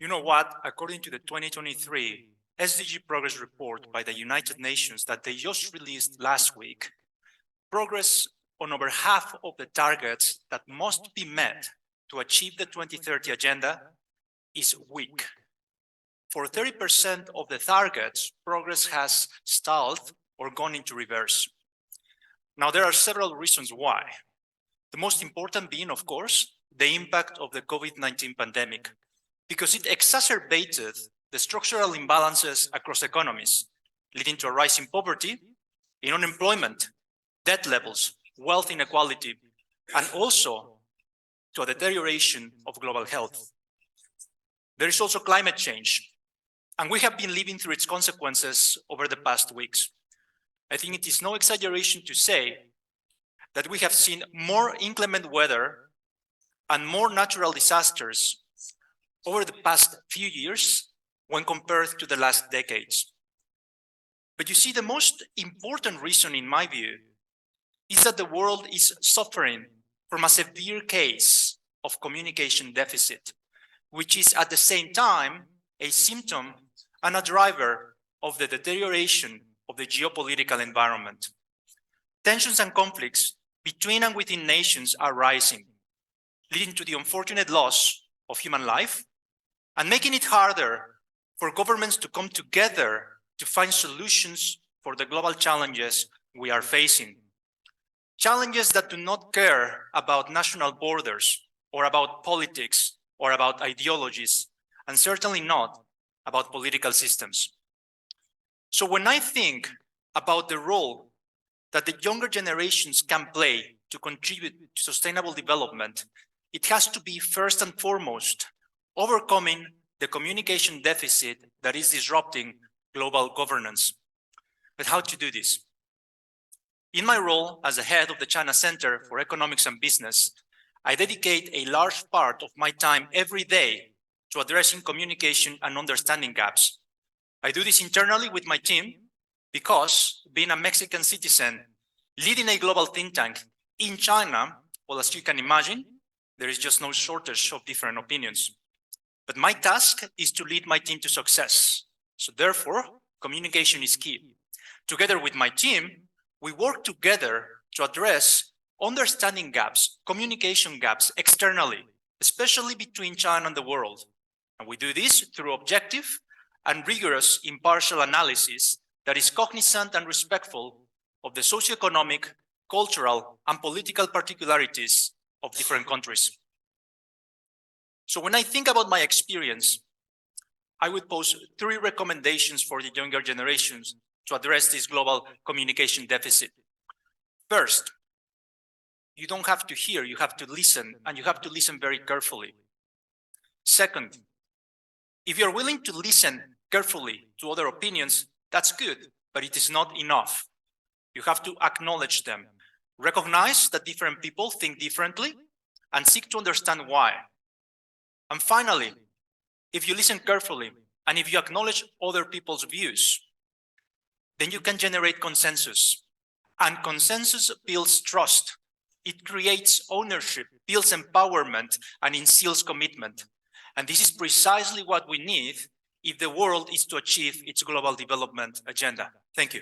You know what? According to the 2023 SDG Progress Report by the United Nations that they just released last week, progress on over half of the targets that must be met to achieve the 2030 agenda is weak. For 30% of the targets, progress has stalled or gone into reverse. Now, there are several reasons why. The most important being, of course, the impact of the COVID-19 pandemic, because it exacerbated the structural imbalances across economies, leading to a rise in poverty, in unemployment, debt levels, wealth inequality, and also to a deterioration of global health. There is also climate change, and we have been living through its consequences over the past weeks. I think it is no exaggeration to say that we have seen more inclement weather and more natural disasters over the past few years when compared to the last decades. But you see, the most important reason, in my view, is that the world is suffering from a severe case of communication deficit, which is at the same time a symptom and a driver of the deterioration of the geopolitical environment. Tensions and conflicts between and within nations are rising, leading to the unfortunate loss of human life and making it harder for governments to come together to find solutions for the global challenges we are facing. Challenges that do not care about national borders or about politics or about ideologies, and certainly not about political systems. So when I think about the role that the younger generations can play to contribute to sustainable development, it has to be first and foremost overcoming the communication deficit that is disrupting global governance. But how to do this? In my role as the head of the China Center for Economics and Business, I dedicate a large part of my time every day to addressing communication and understanding gaps. I do this internally with my team because, being a Mexican citizen, leading a global think tank in China, well, as you can imagine, there is just no shortage of different opinions. But my task is to lead my team to success. So therefore, communication is key. Together with my team, we work together to address understanding gaps, communication gaps externally, especially between China and the world. And we do this through objective and rigorous impartial analysis that is cognizant and respectful of the socioeconomic, cultural, and political particularities of different countries. So when I think about my experience, I would pose 3 recommendations for the younger generations to address this global communication deficit. First, you don't have to hear, you have to listen, and you have to listen very carefully. Second, if you're willing to listen carefully to other opinions, that's good, but it is not enough. You have to acknowledge them, recognize that different people think differently, and seek to understand why. And finally, if you listen carefully, and if you acknowledge other people's views, then you can generate consensus. And consensus builds trust. It creates ownership, builds empowerment, and instills commitment. And this is precisely what we need if the world is to achieve its global development agenda. Thank you.